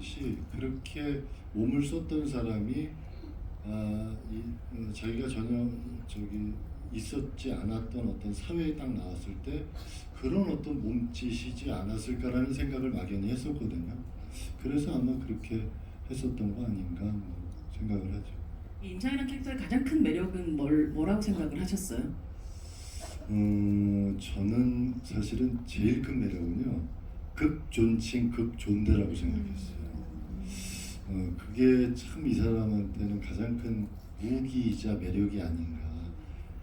시 그렇게 몸을 썼던 사람이 자기가 전혀 있었지 않았던 어떤 사회에 딱 나왔을 때 그런 어떤 몸짓이지 않았을까라는 생각을 막연히 했었거든요. 그래서 아마 그렇게 했었던 거 아닌가 생각을 하죠. 임창이라는 캐릭터의 가장 큰 매력은 뭐라고 생각을 하셨어요? 저는 사실은 제일 큰 매력은요, 극존칭 극존대라고 생각했어요. 그게 참 이 사람한테는 가장 큰 무기이자 매력이 아닌가.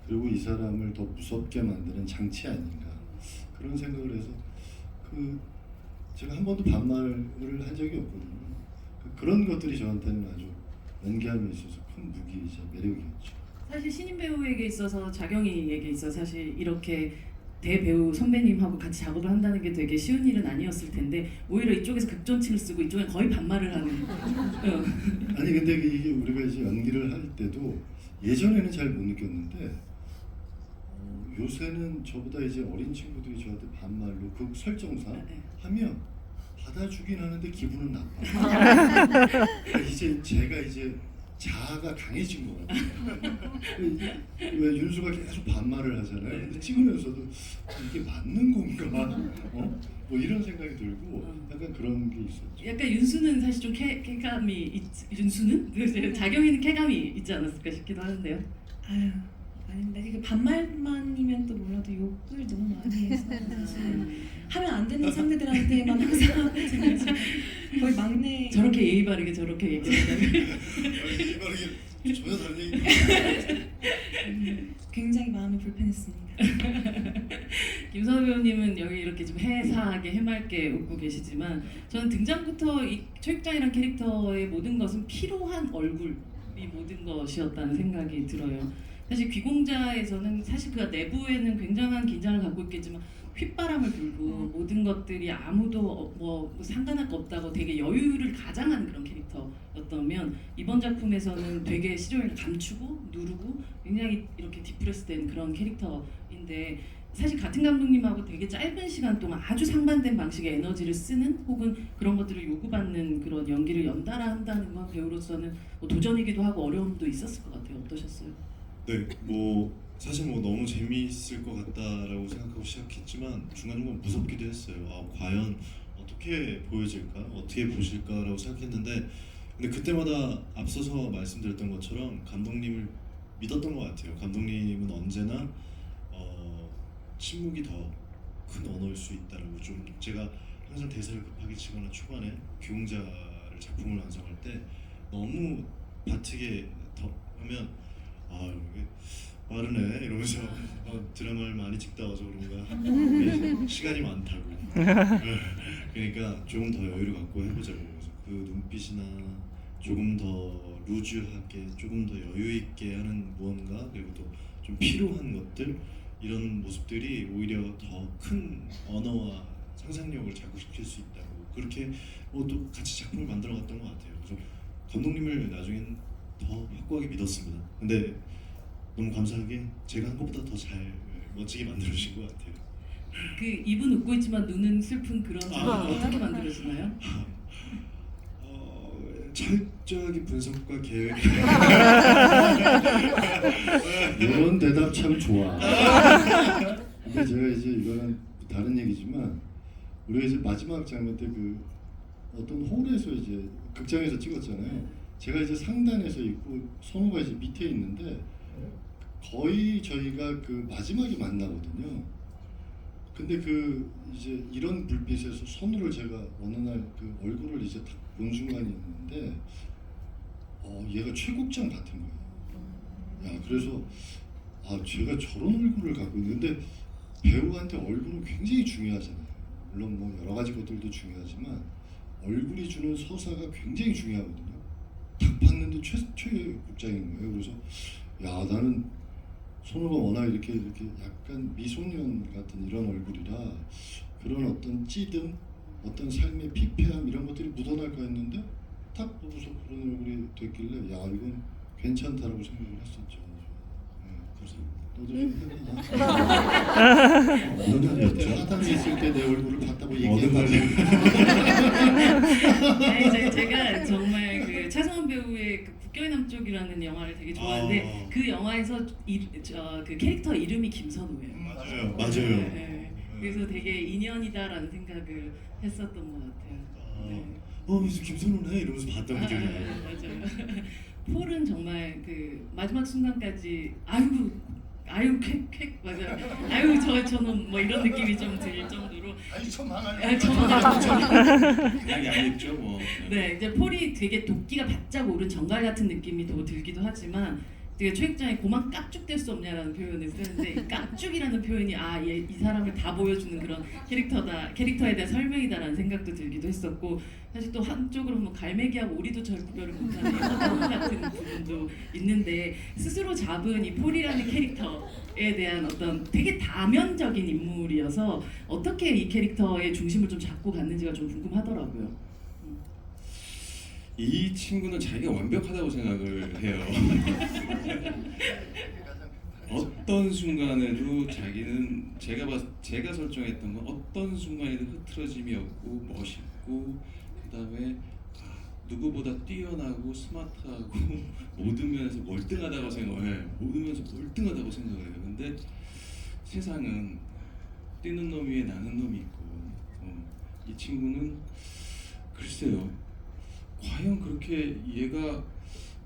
그리고 이 사람을 더 무섭게 만드는 장치 아닌가. 그런 생각을 해서 제가 한 번도 반말을 한 적이 없거든요. 그런 것들이 저한테는 아주 연기함에 있어서 큰 무기이자 매력이었죠. 사실 신인 배우에게 있어서 자경이에게 있어서 사실 이렇게 대배우 선배님하고 같이 작업을 한다는 게 되게 쉬운 일은 아니었을 텐데 오히려 이쪽에서 극존칭을 쓰고 이쪽에 거의 반말을 하는. 아니 근데 이게 우리가 이제 연기를 할 때도 예전에는 잘 못 느꼈는데 요새는 저보다 이제 어린 친구들이 저한테 반말로 그 설정상 하면 받아주긴 하는데 기분은 나빠. 이제 제가 이제 자아가 강해진 것 같아요. 왜 윤수가 계속 반말을 하잖아요. 근데 찍으면서도 이게 맞는 건가? 뭐 이런 생각이 들고 약간 그런 게 있었죠. 약간 윤수는 사실 좀 쾌감이 윤수는 자경이는 쾌감이 있지 않았을까 싶기도 하는데요. 아유, 아닙니다. 이게 반말만이면 또 몰라도 욕을 너무 많이 해서 사실 하면 안 되는 상대들한테만 항상 하거든요. 거의 막내. 저렇게 예의 바르게 저렇게 얘기한다면 이 바르게 전혀 다른 얘기. 굉장히 마음이 불편했습니다. 김선우 배우님은 여기 이렇게 좀 해사하게 해맑게 웃고 계시지만 저는 등장부터 이 최육장이란 캐릭터의 모든 것은 피로한 얼굴이 모든 것이었다는 생각이 들어요. 사실 귀공자에서는 사실 그가 내부에는 굉장한 긴장을 갖고 있겠지만 휘바람을 불고 모든 것들이 아무도 뭐 상관할 거 없다고 되게 여유를 가장한 그런 캐릭터였다면 이번 작품에서는 되게 시종일관 감추고 누르고 굉장히 이렇게 디프레스된 그런 캐릭터인데 사실 같은 감독님하고 되게 짧은 시간 동안 아주 상반된 방식의 에너지를 쓰는 혹은 그런 것들을 요구받는 그런 연기를 연달아 한다는 건 배우로서는 뭐 도전이기도 하고 어려움도 있었을 것 같아요. 어떠셨어요? 네, 사실 너무 재미있을 것 같다라고 생각하고 시작했지만 중간중간 무섭기도 했어요. 과연 어떻게 보여질까, 어떻게 보실까라고 생각했는데 근데 그때마다 앞서서 말씀드렸던 것처럼 감독님을 믿었던 것 같아요. 감독님은 언제나 침묵이 더 큰 언어일 수 있다라고 좀 제가 항상 대사를 급하게 치거나 초반에 귀공자를 작품을 완성할 때 너무 바트게 더 하면 이게 빠르네 이러면서 드라마를 많이 찍다 와서 그런가 시간이 많다고 그러니까 조금 더 여유를 갖고 해보자고 그래서 그 눈빛이나 조금 더 루즈하게 조금 더 여유 있게 하는 무언가 그리고 또 좀 필요한 것들 이런 모습들이 오히려 더 큰 언어와 상상력을 자극시킬 수 있다고 그렇게 또 같이 작품을 만들어갔던 것 같아요. 그래서 감독님을 나중엔 더 확고하게 믿었습니다. 근데 너무 감사하게 제가 한 것보다 더 잘 멋지게 만들어주신 것 같아요. 그 입은 웃고 있지만 눈은 슬픈 그런 상황을 어떻게 만들어주나요? 철저하게 분석과 계획. 이런 대답 참 좋아. 근데 제가 이제 이거는 다른 얘기지만 우리가 이제 마지막 장면 때 어떤 홀에서 이제 극장에서 찍었잖아요. 제가 이제 상단에서 있고 선우가 이제 밑에 있는데 거의 저희가 마지막에 만나거든요. 근데 이제 이런 불빛에서 선우를 제가 어느 날 얼굴을 이제 딱 본 순간이었는데 얘가 최국장 같은 거예요. 야, 그래서 제가 저런 얼굴을 갖고 있는데 배우한테 얼굴은 굉장히 중요하잖아요. 물론 뭐 여러 가지 것들도 중요하지만 얼굴이 주는 서사가 굉장히 중요하거든요. 딱 봤는데 최국장인 거예요. 그래서 야, 나는 선우가 워낙 이렇게 약간 미소년 같은 이런 얼굴이라 그런 어떤 찌든 어떤 삶의 피폐함 이런 것들이 묻어날까 했는데 딱 보고서 그런 얼굴이 됐길래 야, 이건 괜찮다라고 생각을 했었죠. 네. 너도 좀 해봐. 너는 사당에 있을 때 내 얼굴을 봤다고 얘기해봐. 아니, 제가 정말 그 차성원 배우의 그 국경의 남쪽이라는 영화를 되게 좋아하는데 그 영화에서 그 캐릭터 이름이 김선우예요. 맞아요. 네. 그래서 되게 인연이다라는 생각을 했었던 것 같아요. 네. 무슨 김선우네 이러면서 봤던 아, 기억이 아, 나요. 맞아요. 폴은 정말 그 마지막 순간까지 아유 쾌쾌 맞아요. 아유 저는 뭐 이런 느낌이 좀 들 정도로. 아니 저 망하네. 아, 정말. 그냥 얄밉죠 뭐. 네, 이제 폴이 되게 도끼가 바짝 오른 정갈 같은 느낌이 더 들기도 하지만 되게 최익장이 고만 깝죽될 수 없냐라는 표현을 쓰는데 이 깝죽이라는 표현이 이 사람을 다 보여주는 그런 캐릭터에 대한 설명이다라는 생각도 들기도 했었고 사실 또 한쪽으로 보면 갈매기하고 오리도 잘 구별을 못하는 허무 같은 부분도 있는데 스스로 잡은 이 폴이라는 캐릭터에 대한 어떤 되게 다면적인 인물이어서 어떻게 이 캐릭터의 중심을 좀 잡고 갔는지가 좀 궁금하더라고요. 이 친구는 자기가 완벽하다고 생각을 해요. 어떤 순간에도 자기는 제가 설정했던 건 어떤 순간에도 흐트러짐이 없고 멋있고 그다음에 누구보다 뛰어나고 스마트하고 모든 면에서 월등하다고 생각해요. 모든 면에서 월등하다고 생각을 해요. 근데 세상은 뛰는 놈 위에 나는 놈이 있고 이 친구는 글쎄요. 과연 그렇게 얘가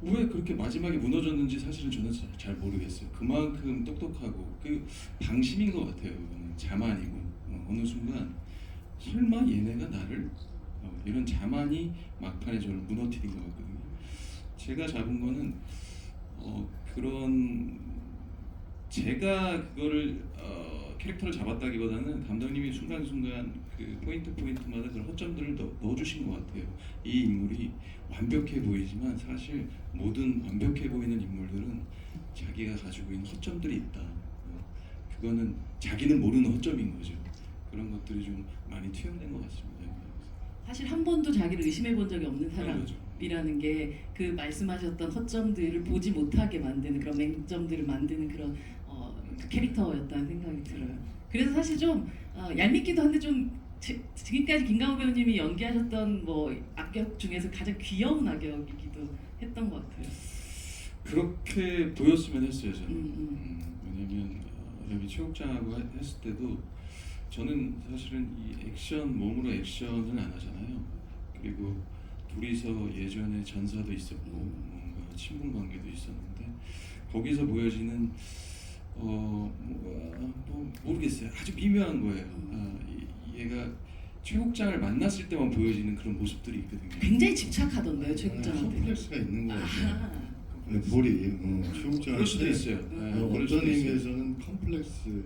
왜 그렇게 마지막에 무너졌는지 사실은 저는 잘 모르겠어요. 그만큼 똑똑하고 그 방심인 것 같아요. 이거는 자만이고 어느 순간 설마 얘네가 나를 이런 자만이 막판에 저를 무너뜨린 것 같거든요. 제가 잡은 거는 그런 제가 그거를 캐릭터를 잡았다기보다는 감독님이 순간순간 그 포인트마다 그런 허점들을 넣어주신 것 같아요. 이 인물이 완벽해 보이지만 사실 모든 완벽해 보이는 인물들은 자기가 가지고 있는 허점들이 있다. 그거는 자기는 모르는 허점인 거죠. 그런 것들이 좀 많이 투영된 것 같습니다. 사실 한 번도 자기를 의심해 본 적이 없는 그런 거죠. 사람이라는 게 그 말씀하셨던 허점들을 보지 못하게 만드는 그런 맹점들을 만드는 그런 그 캐릭터였다는 생각이 들어요. 그래서 사실 좀 얄밉기도 한데 좀 지금까지 김강호 배우님이 연기하셨던 뭐 악역 중에서 가장 귀여운 악역이기도 했던 것 같아요. 그렇게 보였으면 했어요 저는. 왜냐면 여기 최국장하고 했을 때도 저는 사실은 이 몸으로 액션을 안 하잖아요. 그리고 둘이서 예전에 전사도 있었고 뭔가 친분 관계도 있었는데 거기서 보여지는 뭐 모르겠어요. 아주 미묘한 거예요. 얘가 최국장을 만났을 때만 보여지는 그런 모습들이 있거든요. 굉장히 집착하던데요, 최국장한테. 컴플렉스가 있는 것 같아요. 아, 네, 볼이 최국장한테 그럴 수도 있어요. 그럴 어떤 수도 있어요. 의미에서는 컴플렉스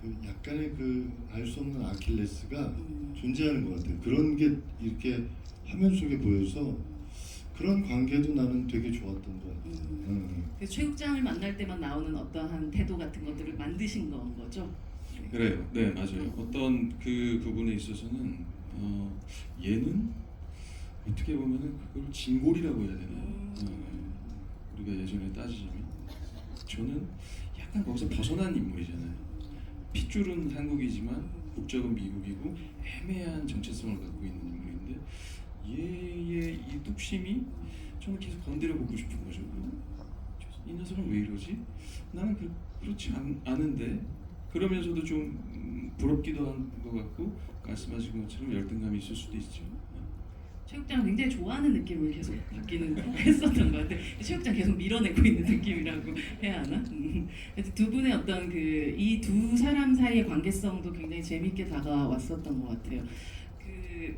그 약간의 그 알 수 없는 아킬레스가 존재하는 것 같아요. 그런 게 이렇게 화면 속에 보여서 그런 관계도 나는 되게 좋았던 것 같아요. 그래서 최국장을 만날 때만 나오는 어떠한 태도 같은 것들을 만드신 건 거죠? 그래요. 네 맞아요. 어떤 그 부분에 있어서는 얘는 어떻게 보면은 그걸 진골이라고 해야 되나요? 우리가 예전에 따지자면 저는 약간 거기서 벗어난 인물이잖아요. 핏줄은 한국이지만 국적은 미국이고 애매한 정체성을 갖고 있는 인물인데 얘의 이 뚝심이 저는 계속 건드려 보고 싶은 거죠. 이 녀석은 왜 이러지? 나는 그렇지 않은데 그러면서도 좀 부럽기도 한 것 같고 말씀하신 것처럼 열등감이 있을 수도 있죠. 최국장 굉장히 좋아하는 느낌을 계속 받기는 했었던 것 같아요. 최국장 계속 밀어내고 있는 느낌이라고 해야 하나? 그래서 두 분의 어떤 그 이 두 사람 사이의 관계성도 굉장히 재밌게 다가왔었던 것 같아요. 그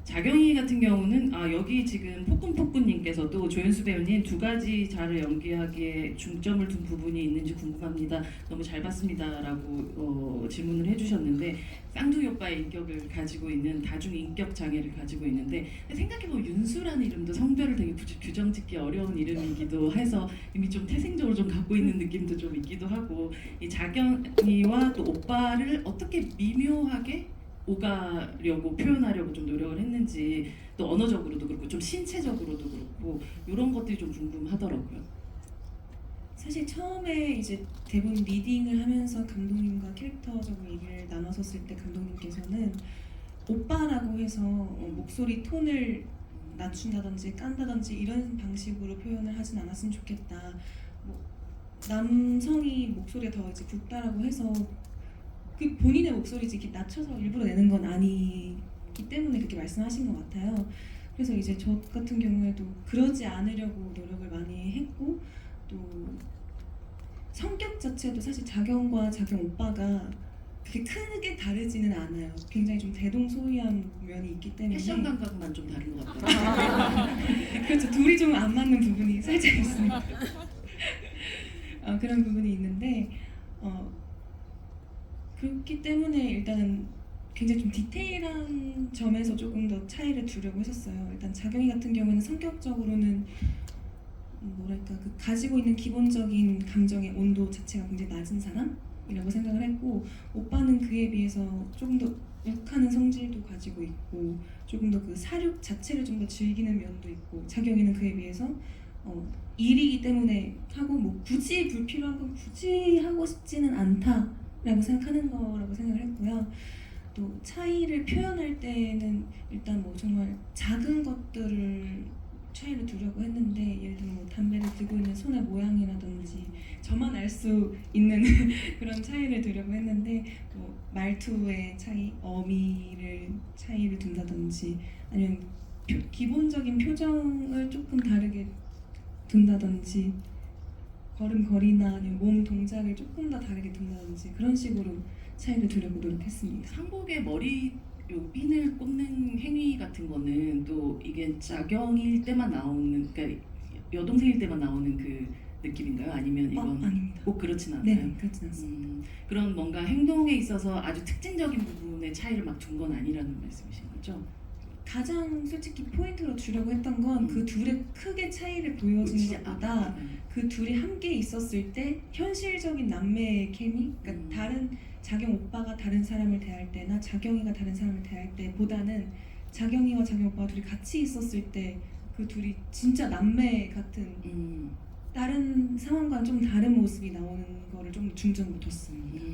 자경이 같은 경우는 여기 지금 포꾼포꾼님께서도 조연수 배우님 두 가지 자를 연기하기에 중점을 둔 부분이 있는지 궁금합니다. 너무 잘 봤습니다라고 질문을 해주셨는데 쌍둥이 오빠의 인격을 가지고 있는 다중 인격 장애를 가지고 있는데 생각해보면 윤수라는 이름도 성별을 되게 규정짓기 어려운 이름이기도 해서 이미 좀 태생적으로 좀 갖고 있는 느낌도 좀 있기도 하고 이 자경이와 또 오빠를 어떻게 미묘하게 오가려고 표현하려고 좀 노력을 했는지 또 언어적으로도 그렇고 좀 신체적으로도 그렇고 이런 것들이 좀 궁금하더라고요. 사실 처음에 이제 대본 리딩을 하면서 감독님과 캐릭터적으로 얘기를 나눴었을 때 감독님께서는 오빠라고 해서 목소리 톤을 낮춘다든지 깐다든지 이런 방식으로 표현을 하진 않았으면 좋겠다. 뭐 남성이 목소리가 더 이제 굵다라고 해서 그 본인의 목소리지 이렇게 낮춰서 일부러 내는 건 아니기 때문에 그렇게 말씀하신 것 같아요. 그래서 이제 저 같은 경우에도 그러지 않으려고 노력을 많이 했고 또 성격 자체도 사실 자경과 자경 오빠가 그렇게 크게 다르지는 않아요. 굉장히 좀 대동소이한 면이 있기 때문에 패션 감각만 좀 다른 것 같아요. 그렇죠. 둘이 좀 안 맞는 부분이 살짝 있습니다. 그런 부분이 있는데 그렇기 때문에 일단은 굉장히 좀 디테일한 점에서 조금 더 차이를 두려고 했었어요. 일단 자경이 같은 경우에는 성격적으로는 뭐랄까 그 가지고 있는 기본적인 감정의 온도 자체가 굉장히 낮은 사람이라고 생각을 했고 오빠는 그에 비해서 조금 더 욱하는 성질도 가지고 있고 조금 더 그 사육 자체를 좀 더 즐기는 면도 있고 자경이는 그에 비해서 일이기 때문에 하고 뭐 굳이 불필요한 건 굳이 하고 싶지는 않다라고 생각하는 거라고 생각을 했고요. 또 차이를 표현할 때는 일단 뭐 정말 작은 것들을 차이를 두려고 했는데 예를 들면 뭐 담배를 들고 있는 손의 모양이라든지 저만 알 수 있는 그런 차이를 두려고 했는데 뭐 말투의 차이, 어미를 차이를 둔다든지 아니면 기본적인 표정을 조금 다르게 둔다든지 걸음걸이나 아니면 몸 동작을 조금 더 다르게 둔다든지 그런 식으로 차이를 두려고 노력했습니다. 상복의 머리 요 핀을 꽂는 행위 같은 거는 또 이게 자경일 때만 나오는 그러니까 여동생일 때만 나오는 그 느낌인가요? 아니면 이건 아닙니다. 꼭 그렇진 않아요? 네, 그렇진 않습니다. 그런 뭔가 행동에 있어서 아주 특징적인 부분의 차이를 막 둔 건 아니라는 말씀이신 거죠? 가장 솔직히 포인트로 주려고 했던 건 그 둘의 크게 차이를 보여주는 것보다 그 둘이 함께 있었을 때 현실적인 남매의 케미, 그러니까 다른 자경 오빠가 다른 사람을 대할 때나 자경이가 다른 사람을 대할 때보다는 자경이와 자경 오빠가 둘이 같이 있었을 때 그 둘이 진짜 남매 같은 다른 상황과는 좀 다른 모습이 나오는 거를 좀 중점으로 뒀습니다.